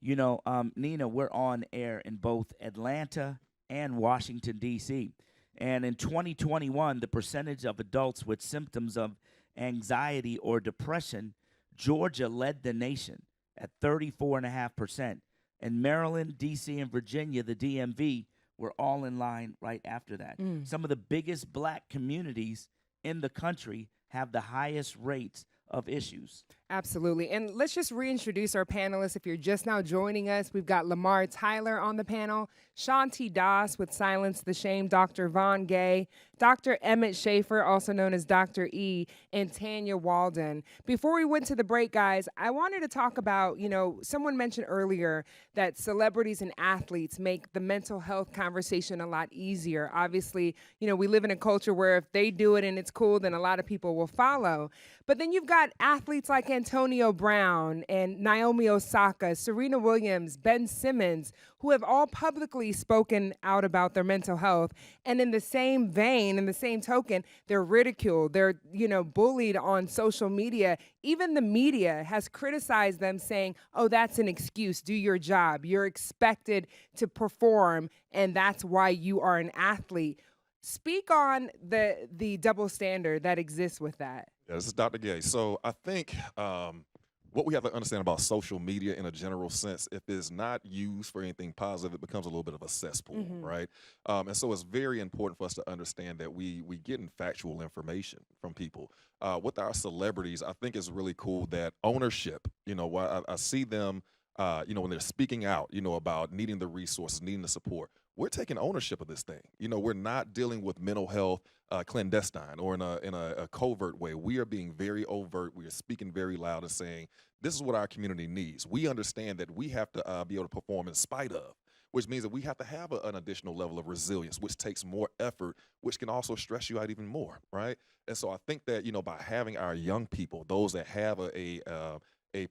Nina, we're on air in both Atlanta and Washington, D.C. And in 2021, the percentage of adults with symptoms of anxiety or depression, Georgia led the nation at 34.5%. And Maryland, D.C., and Virginia, the DMV, were all in line right after that. Mm. Some of the biggest black communities in the country have the highest rates of issues. Absolutely. And let's just reintroduce our panelists. If you're just now joining us, we've got Lamar Tyler on the panel, Shanti Das with Silence the Shame, Dr. Vaughn Gay, Dr. Emmett Schaefer, also known as Dr. E, and Tanya Walden. Before we went to the break, guys, I wanted to talk about, someone mentioned earlier that celebrities and athletes make the mental health conversation a lot easier. Obviously, we live in a culture where if they do it and it's cool, then a lot of people will follow. But then you've got athletes like Antonio Brown and Naomi Osaka, Serena Williams, Ben Simmons, who have all publicly spoken out about their mental health. And in the same vein, in the same token, they're ridiculed, they're, bullied on social media. Even the media has criticized them saying, oh, that's an excuse, do your job. You're expected to perform, and that's why you are an athlete. Speak on the double standard that exists with that. Yeah, this is Dr. Gay. So I think what we have to understand about social media in a general sense, if it's not used for anything positive, it becomes a little bit of a cesspool, right? And so it's very important for us to understand that we get factual information from people. With our celebrities, I think it's really cool that ownership, I see them, when they're speaking out, about needing the resources, needing the support. We're taking ownership of this thing. We're not dealing with mental health clandestine or in a covert way. We are being very overt. We are speaking very loud and saying, this is what our community needs. We understand that we have to be able to perform in spite of, which means that we have to have an additional level of resilience, which takes more effort, which can also stress you out even more, right? And so I think that, by having our young people, those that have a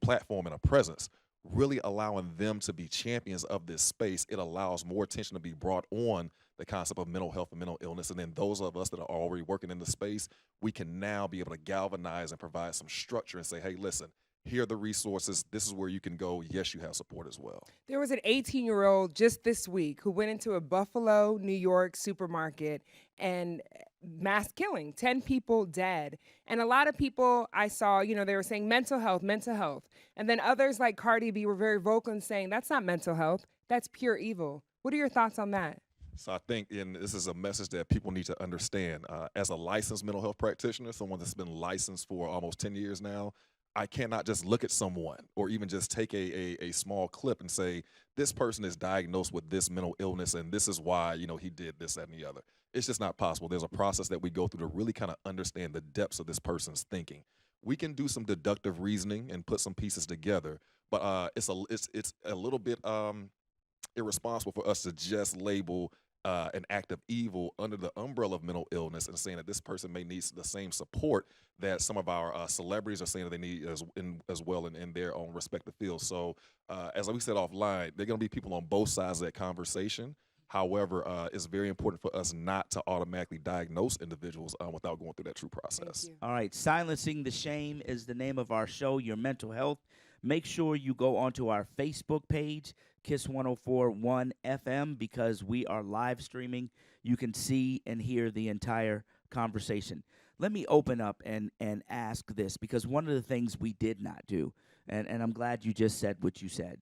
platform and a presence, really allowing them to be champions of this space, it allows more attention to be brought on the concept of mental health and mental illness. And then those of us that are already working in the space, we can now be able to galvanize and provide some structure and say, hey, listen, here are the resources. This is where you can go. Yes, you have support as well. There was an 18-year-old just this week who went into a Buffalo, New York supermarket and mass killing, 10 people dead. And a lot of people I saw, they were saying mental health, mental health. And then others like Cardi B were very vocal in saying that's not mental health, that's pure evil. What are your thoughts on that? So I think, and this is a message that people need to understand, as a licensed mental health practitioner, someone that's been licensed for almost 10 years now, I cannot just look at someone or even just take a small clip and say, this person is diagnosed with this mental illness and this is why, he did this, that, and the other. It's just not possible. There's a process that we go through to really kind of understand the depths of this person's thinking. We can do some deductive reasoning and put some pieces together, but it's a little bit irresponsible for us to just label an act of evil under the umbrella of mental illness and saying that this person may need the same support that some of our celebrities are saying that they need as well in their own respective fields. So as we said offline, there are going to be people on both sides of that conversation. However, it's very important for us not to automatically diagnose individuals without going through that true process. All right, Silencing the Shame is the name of our show, Your Mental Health. Make sure you go onto our Facebook page, Kiss 104.1 FM, because we are live streaming. You can see and hear the entire conversation. Let me open up and ask this, because one of the things we did not do, and I'm glad you just said what you said,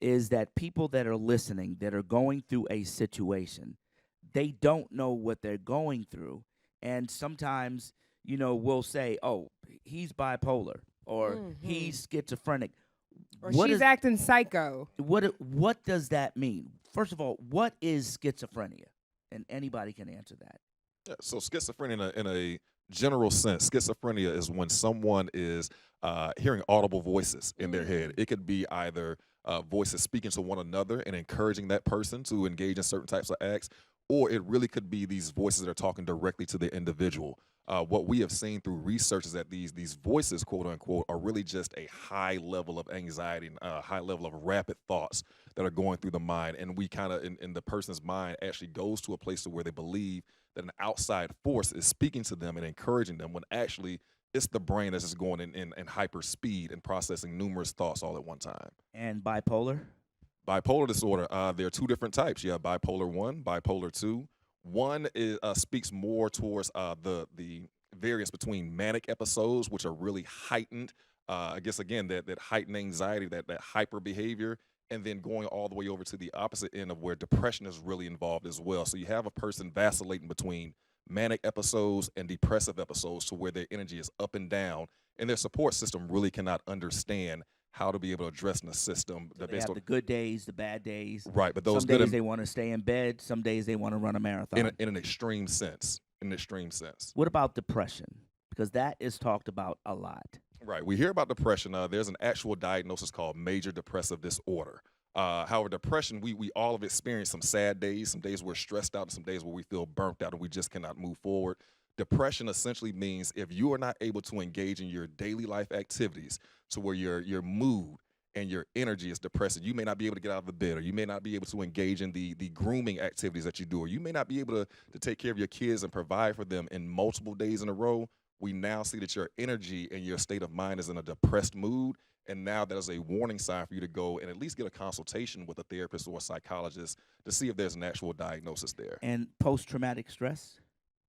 is that people that are listening, that are going through a situation, they don't know what they're going through. And sometimes, we'll say, oh, he's bipolar, or he's schizophrenic. Or she's acting psycho. What does that mean? First of all, what is schizophrenia? And anybody can answer that. Yeah, so schizophrenia in a general sense, schizophrenia is when someone is hearing audible voices in their head. It could be either voices speaking to one another and encouraging that person to engage in certain types of acts, or it really could be these voices that are talking directly to the individual. What we have seen through research is that these voices, quote unquote, are really just a high level of anxiety and a high level of rapid thoughts that are going through the mind. And we kind of, in the person's mind, actually goes to a place where they believe that an outside force is speaking to them and encouraging them, when actually it's the brain that's just going in hyper speed and processing numerous thoughts all at one time. And bipolar? Bipolar disorder, there are two different types. You have bipolar 1, bipolar 2. One is, speaks more towards the variance between manic episodes, which are really heightened. I guess, again, that heightened anxiety, that hyper behavior, and then going all the way over to the opposite end of where depression is really involved as well. So you have a person vacillating between manic episodes and depressive episodes to where their energy is up and down, and their support system really cannot understand how to be able to address in the system. So they have the good days, the bad days. Right, but those some good days and they want to stay in bed. Some days they want to run a marathon. in an extreme sense. In an extreme sense. What about depression? Because that is talked about a lot. Right. We hear about depression. There's an actual diagnosis called major depressive disorder. However, depression, we all have experienced some sad days, some days we're stressed out, and some days where we feel burnt out and we just cannot move forward. Depression essentially means if you are not able to engage in your daily life activities to where your mood and your energy is depressed, you may not be able to get out of the bed, or you may not be able to engage in the grooming activities that you do, or you may not be able to take care of your kids and provide for them in multiple days in a row. We now see that your energy and your state of mind is in a depressed mood, and now that is a warning sign for you to go and at least get a consultation with a therapist or a psychologist to see if there's an actual diagnosis there. And post-traumatic stress?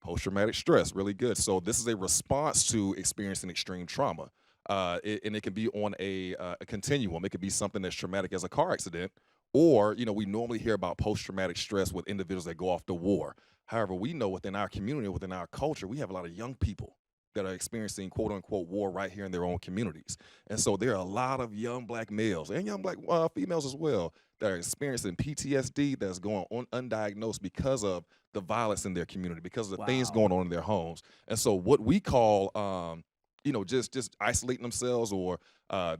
Post-traumatic stress, really good. So this is a response to experiencing extreme trauma. And it can be on a continuum. It could be something that's traumatic as a car accident, or, we normally hear about post-traumatic stress with individuals that go off to war. However, we know within our community, within our culture, we have a lot of young people that are experiencing quote-unquote war right here in their own communities. And so there are a lot of young black males and young black females as well that are experiencing PTSD that's going on undiagnosed because of the violence in their community, because of the things going on in their homes. And so what we call, just isolating themselves or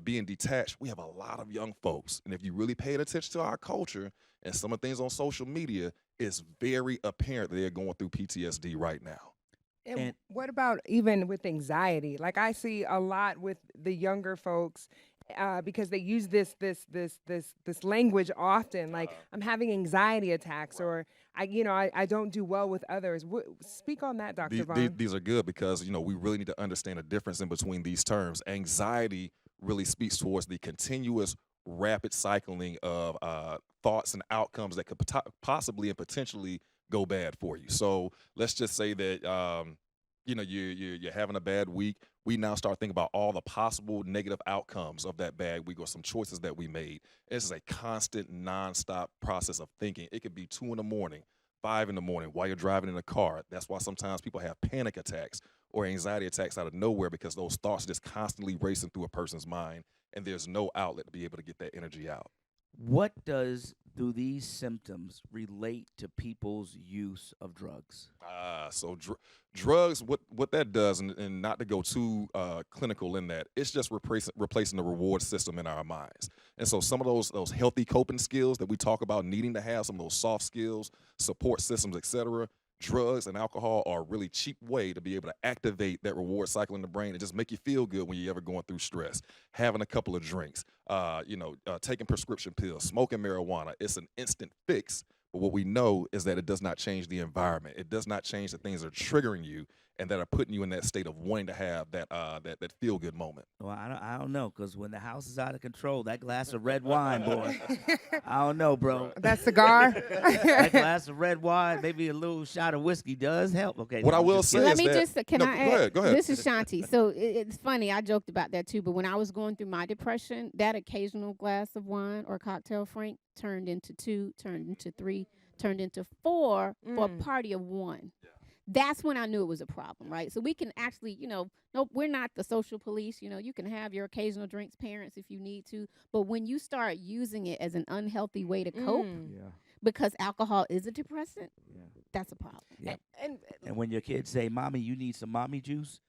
being detached, we have a lot of young folks. And if you really paid attention to our culture and some of the things on social media, it's very apparent that they're going through PTSD right now. And what about even with anxiety? Like, I see a lot with the younger folks because they use this language often. Like, I'm having anxiety attacks, or I don't do well with others. Speak on that, Dr. Vaughn. These are good because we really need to understand the difference in between these terms. Anxiety really speaks towards the continuous, rapid cycling of thoughts and outcomes that could possibly and potentially go bad for you. So let's just say that you're having a bad week. We now start thinking about all the possible negative outcomes of that bad week or some choices that we made. This is a constant, nonstop process of thinking. It could be 2 a.m, 5 a.m, while you're driving in a car. That's why sometimes people have panic attacks or anxiety attacks out of nowhere, because those thoughts are just constantly racing through a person's mind, and there's no outlet to be able to get that energy out. What do these symptoms relate to people's use of drugs? So drugs, what that does, and not to go too clinical in that, it's just replacing the reward system in our minds. And so some of those healthy coping skills that we talk about needing to have, some of those soft skills, support systems, etc., drugs and alcohol are a really cheap way to be able to activate that reward cycle in the brain and just make you feel good when you're ever going through stress. Having a couple of drinks, taking prescription pills, smoking marijuana, it's an instant fix. But what we know is that it does not change the environment. It does not change the things that are triggering you and that are putting you in that state of wanting to have that feel-good moment. Well, I don't know, because when the house is out of control, that glass of red wine, boy, I don't know, bro. That cigar? That glass of red wine, maybe a little shot of whiskey does help. Okay. What I will say is Can I add? Go ahead. This is Shanti. So it's funny. I joked about that too. But when I was going through my depression, that occasional glass of wine or cocktail, Frank, turned into 2, turned into 3, turned into 4 for a party of 1. Yeah. That's when I knew it was a problem, right? So we can actually, nope, we're not the social police. You can have your occasional drinks, parents, if you need to. But when you start using it as an unhealthy way to cope, because alcohol is a depressant, that's a problem. Yeah. And when your kids say, "Mommy, you need some mommy juice,"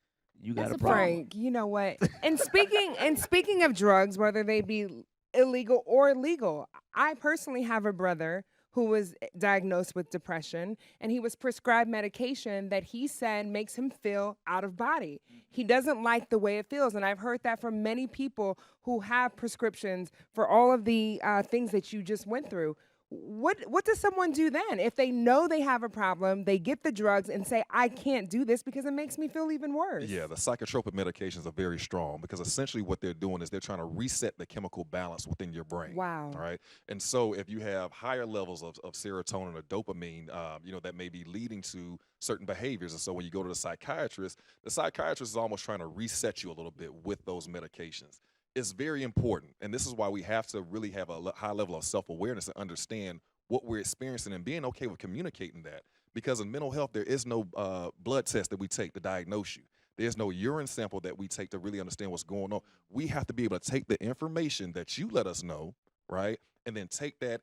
you got a problem. Frank, you know what? And speaking of drugs, whether they be illegal or legal, I personally have a brother who was diagnosed with depression, and he was prescribed medication that he said makes him feel out of body. He doesn't like the way it feels, and I've heard that from many people who have prescriptions for all of the things that you just went through. what does someone do then if they know they have a problem? They get the drugs and say, "I can't do this because it makes me feel even worse." Yeah, the psychotropic medications are very strong because essentially what they're doing is they're trying to reset the chemical balance within your brain. Wow. All right. And so if you have higher levels of serotonin or dopamine, that may be leading to certain behaviors. And so when you go to the psychiatrist is almost trying to reset you a little bit with those medications. It's very important. And this is why we have to really have a high level of self-awareness and understand what we're experiencing and being okay with communicating that. Because in mental health, there is no blood test that we take to diagnose you. There's no urine sample that we take to really understand what's going on. We have to be able to take the information that you let us know, right? And then take that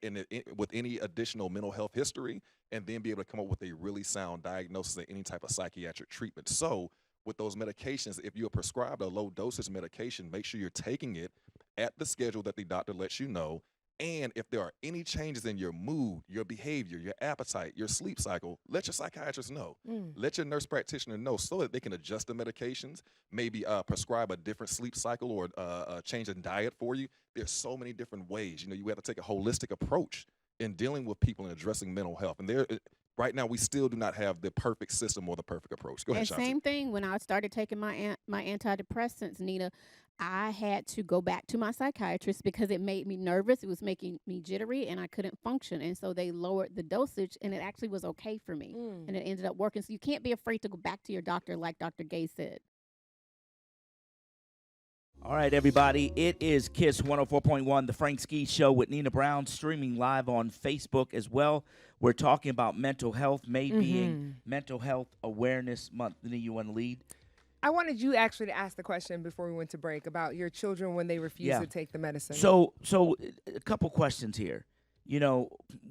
with any additional mental health history and then be able to come up with a really sound diagnosis and any type of psychiatric treatment. So with those medications, if you're prescribed a low dosage medication, make sure you're taking it at the schedule that the doctor lets you know. And if there are any changes in your mood, your behavior, your appetite, your sleep cycle, let your psychiatrist know. Let your nurse practitioner know so that they can adjust the medications, maybe prescribe a different sleep cycle or change in diet for you. There's so many different ways. You have to take a holistic approach in dealing with people and addressing mental health. And right now, we still do not have the perfect system or the perfect approach. Go ahead, And Shanti. same thing when I started taking my antidepressants, Nina. I had to go back to my psychiatrist because it made me nervous. It was making me jittery, and I couldn't function. And so they lowered the dosage, and it actually was okay for me. And it ended up working. So you can't be afraid to go back to your doctor, like Dr. Gay said. All right, everybody. It is KISS 104.1, the Frank Ski Show with Nina Brown, streaming live on Facebook as well. We're talking about mental health, May being Mental Health Awareness Month. Nina, you want to lead? I wanted you actually to ask the question before we went to break about your children when they refuse to take the medicine. So a couple questions here.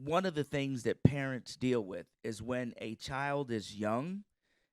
One of the things that parents deal with is when a child is young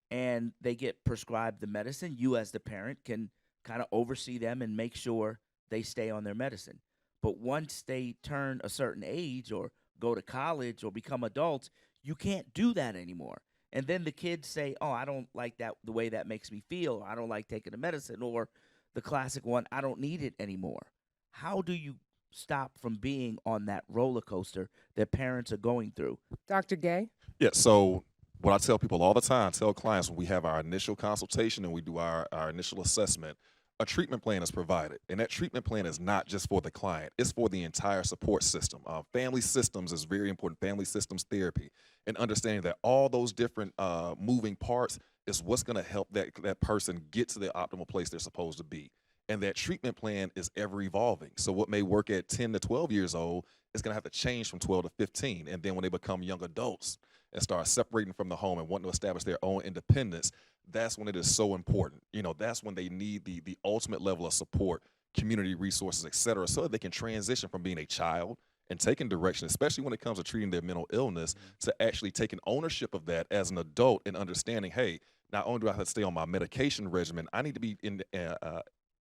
and they get prescribed the medicine, you as the parent can kind of oversee them and make sure they stay on their medicine. But once they turn a certain age or go to college or become adults, you can't do that anymore. And then the kids say, "Oh, I don't like that the way that makes me feel. I don't like taking the medicine," or the classic one, "I don't need it anymore." How do you stop from being on that roller coaster that parents are going through? Dr. Gay? Yeah, so what I tell people all the time, tell clients when we have our initial consultation and we do our initial assessment, a treatment plan is provided. And that treatment plan is not just for the client, it's for the entire support system. Family systems is very important, family systems therapy, and understanding that all those different moving parts is what's going to help that person get to the optimal place they're supposed to be. And that treatment plan is ever evolving. So what may work at 10 to 12 years old is going to have to change from 12 to 15. And then when they become young adults and start separating from the home and wanting to establish their own independence, that's when it is so important. That's when they need the ultimate level of support, community resources, et cetera, so that they can transition from being a child and taking direction, especially when it comes to treating their mental illness, to actually taking ownership of that as an adult and understanding, hey, not only do I have to stay on my medication regimen, I need to be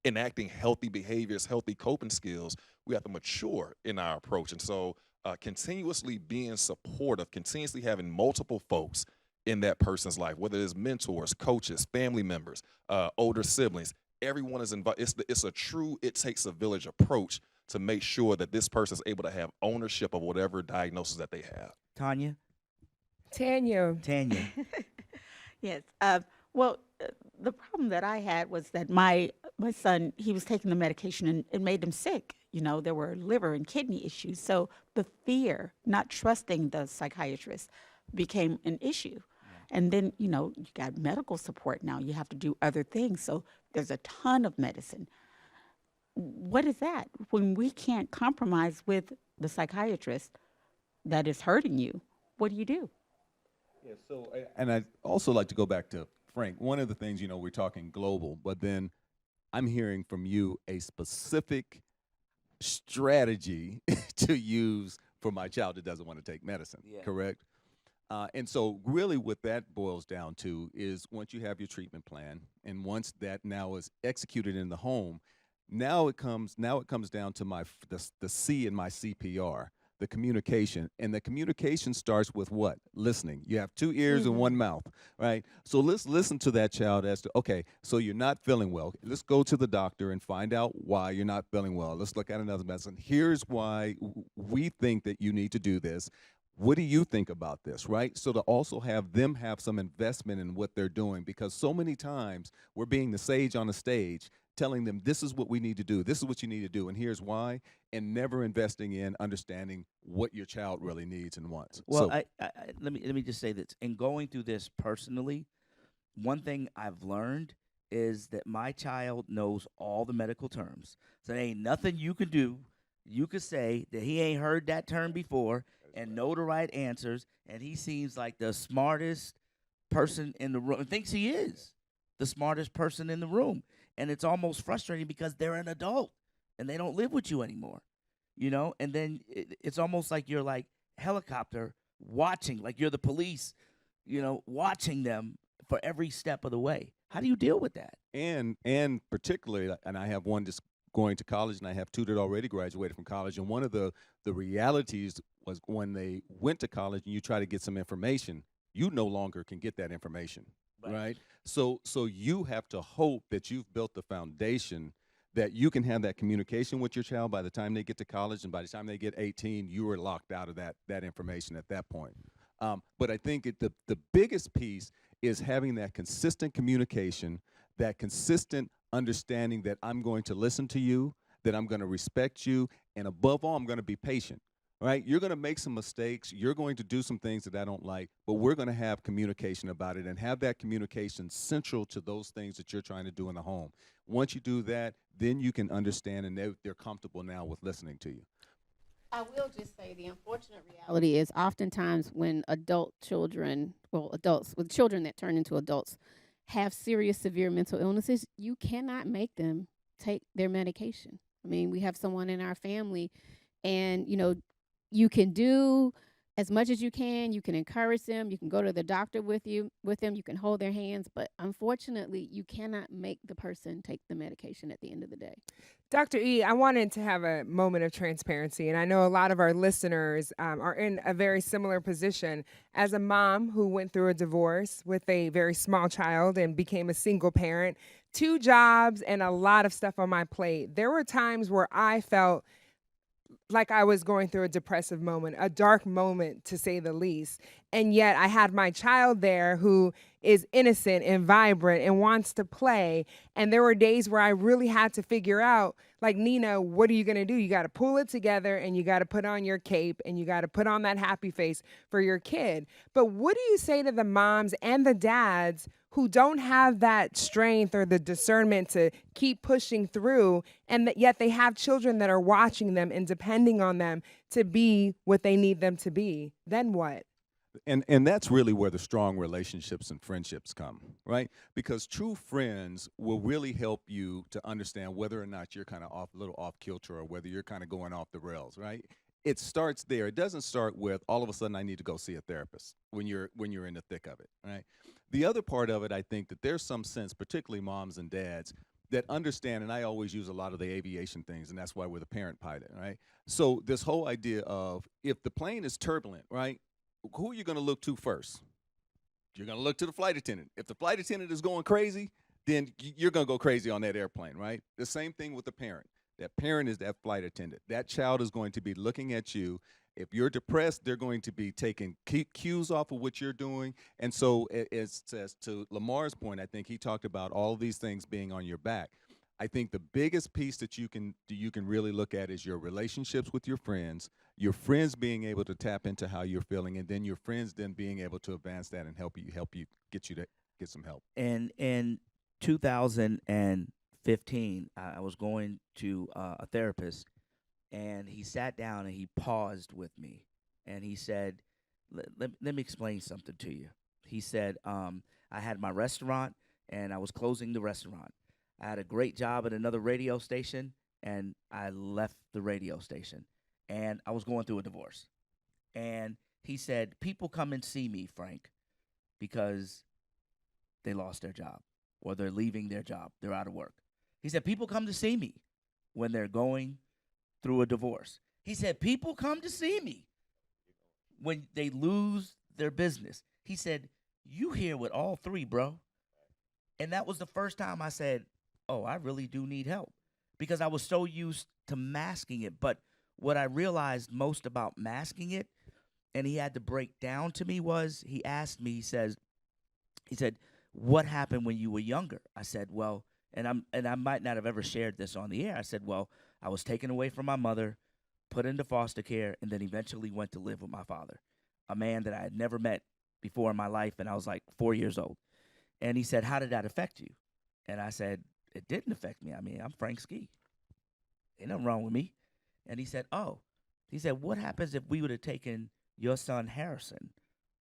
enacting healthy behaviors, healthy coping skills. We have to mature in our approach. And so continuously being supportive, continuously having multiple folks in that person's life, whether it's mentors, coaches, family members, older siblings, everyone is involved. It's a true it takes a village approach to make sure that this person is able to have ownership of whatever diagnosis that they have. Tanya? Tanya. Yes. Well, the problem that I had was that my son, he was taking the medication and it made him sick. There were liver and kidney issues. So the fear, not trusting the psychiatrist, became an issue. And then, you got medical support now. You have to do other things. So there's a ton of medicine. What is that? When we can't compromise with the psychiatrist that is hurting you, what do you do? Yeah, so, and I'd also like to go back to Frank. One of the things, we're talking global, but then I'm hearing from you a specific strategy to use for my child that doesn't want to take medicine, correct? And so really what that boils down to is once you have your treatment plan and once that now is executed in the home, now it comes down to the C in my CPR, the communication. And the communication starts with what? Listening. You have 2 ears and 1 mouth, right? So let's listen to that child as to, okay, so you're not feeling well. Let's go to the doctor and find out why you're not feeling well. Let's look at another medicine. Here's why we think that you need to do this. What do you think about this, right? So to also have them have some investment in what they're doing, because so many times we're being the sage on the stage, telling them this is what we need to do, this is what you need to do, and here's why, and never investing in understanding what your child really needs and wants. Well, So, let me just say this. In going through this personally, one thing I've learned is that my child knows all the medical terms. So there ain't nothing you can do. You could say that he ain't heard that term before and know the right answers, and he seems like the smartest person in the room. Thinks he is the smartest person in the room, and it's almost frustrating because they're an adult and they don't live with you anymore, And then it's almost like you're like helicopter watching, like you're the police, watching them for every step of the way. How do you deal with that? and particularly, and I have one just going to college, and I have 2 that already graduated from college. And one of the realities was when they went to college and you try to get some information, you no longer can get that information, right? So you have to hope that you've built the foundation that you can have that communication with your child by the time they get to college, and by the time they get 18, you are locked out of that information at that point. But I think the biggest piece is having that consistent communication, that consistent understanding that I'm going to listen to you, that I'm going to respect you, and above all, I'm going to be patient, right? You're going to make some mistakes. You're going to do some things that I don't like, but we're going to have communication about it and have that communication central to those things that you're trying to do in the home. Once you do that, then you can understand, and they're comfortable now with listening to you. I will just say the unfortunate reality is oftentimes when adults with children that turn into adults have serious, severe mental illnesses, you cannot make them take their medication. I mean, we have someone in our family, and you can do as much as you can. You can encourage them. You can go to the doctor with them. You can hold their hands, but unfortunately, you cannot make the person take the medication at the end of the day. Dr. E, I wanted to have a moment of transparency, and I know a lot of our listeners are in a very similar position. As a mom who went through a divorce with a very small child and became a single parent, 2 jobs and a lot of stuff on my plate, there were times where I felt like I was going through a depressive moment, a dark moment to say the least. And yet I had my child there who is innocent and vibrant and wants to play. And there were days where I really had to figure out, like, Nina, what are you going to do? You got to pull it together, and you got to put on your cape, and you got to put on that happy face for your kid. But what do you say to the moms and the dads who don't have that strength or the discernment to keep pushing through, and yet they have children that are watching them and depending on them to be what they need them to be? Then what? And that's really where the strong relationships and friendships come, right? Because true friends will really help you to understand whether or not you're kind of a little off kilter, or whether you're kind of going off the rails, right? It starts there. It doesn't start with all of a sudden I need to go see a therapist when you're in the thick of it, right? The other part of it, I think that there's some sense, particularly moms and dads, that understand, and I always use a lot of the aviation things, and that's why we're the parent pilot, right? So this whole idea of, if the plane is turbulent, right, who are you going to look to first? You're going to look to the flight attendant. If the flight attendant is going crazy, then you're going to go crazy on that airplane, right? The same thing with the parent. That parent is that flight attendant. That child is going to be looking at you. If you're depressed, they're going to be taking cues off of what you're doing. And so, as to Lamar's point, I think he talked about all of these things being on your back. I think the biggest piece that you can really look at is your relationships with your friends being able to tap into how you're feeling, and then your friends then being able to advance that and help you get some help. And in 2015, I was going to a therapist, and he sat down and he paused with me, and he said, let me explain something to you. He said, I had my restaurant, and I was closing the restaurant. I had a great job at another radio station, and I left the radio station, and I was going through a divorce. And he said, people come and see me, Frank, because they lost their job, or they're leaving their job. They're out of work. He said, people come to see me when they're going through a divorce. He said, people come to see me when they lose their business. He said, you here with all three, bro. And that was the first time I said, oh, I really do need help, because I was so used to masking it. But what I realized most about masking it, and he had to break down to me, was he asked me, he said, what happened when you were younger? I said, well, and I might not have ever shared this on the air. I said, well, I was taken away from my mother, put into foster care, and then eventually went to live with my father, a man that I had never met before in my life, and I was like 4 years old. And he said, how did that affect you? And I said, it didn't affect me. I mean, I'm Frank Ski. Ain't nothing wrong with me. And he said, oh. He said, what happens if we would have taken your son Harrison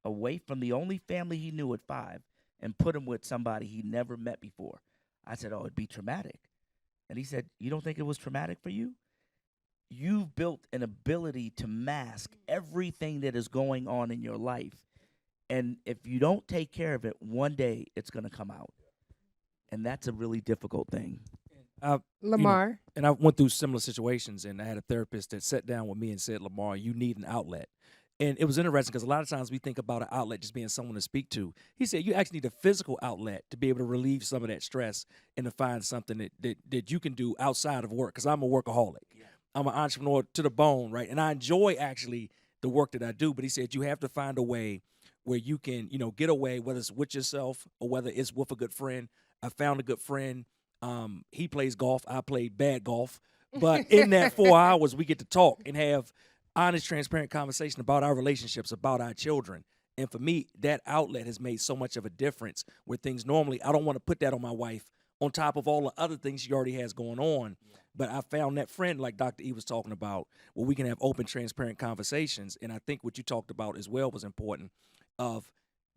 away from the only family he knew at 5 and put him with somebody he never met before? I said, oh, it'd be traumatic. And he said, you don't think it was traumatic for you? You've built an ability to mask everything that is going on in your life. And if you don't take care of it, one day it's going to come out. And that's a really difficult thing. Lamar. And I went through similar situations, and I had a therapist that sat down with me and said, Lamar, you need an outlet. And it was interesting because a lot of times we think about an outlet just being someone to speak to. He said you actually need a physical outlet to be able to relieve some of that stress and to find something that you can do outside of work, because I'm a workaholic. Yeah. I'm an entrepreneur to the bone, right? And I enjoy actually the work that I do. But he said you have to find a way where you can, get away, whether it's with yourself or whether it's with a good friend. I found a good friend. He plays golf. I play bad golf. But in that 4 hours, we get to talk and have honest, transparent conversation about our relationships, about our children. And for me, that outlet has made so much of a difference where things normally, I don't want to put that on my wife on top of all the other things she already has going on. Yeah. But I found that friend, like Dr. E was talking about, where we can have open, transparent conversations. And I think what you talked about as well was important, of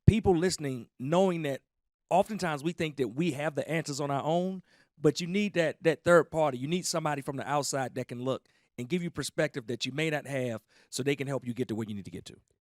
people listening, knowing that oftentimes we think that we have the answers on our own, but you need that third party. You need somebody from the outside that can look and give you perspective that you may not have, so they can help you get to where you need to get to.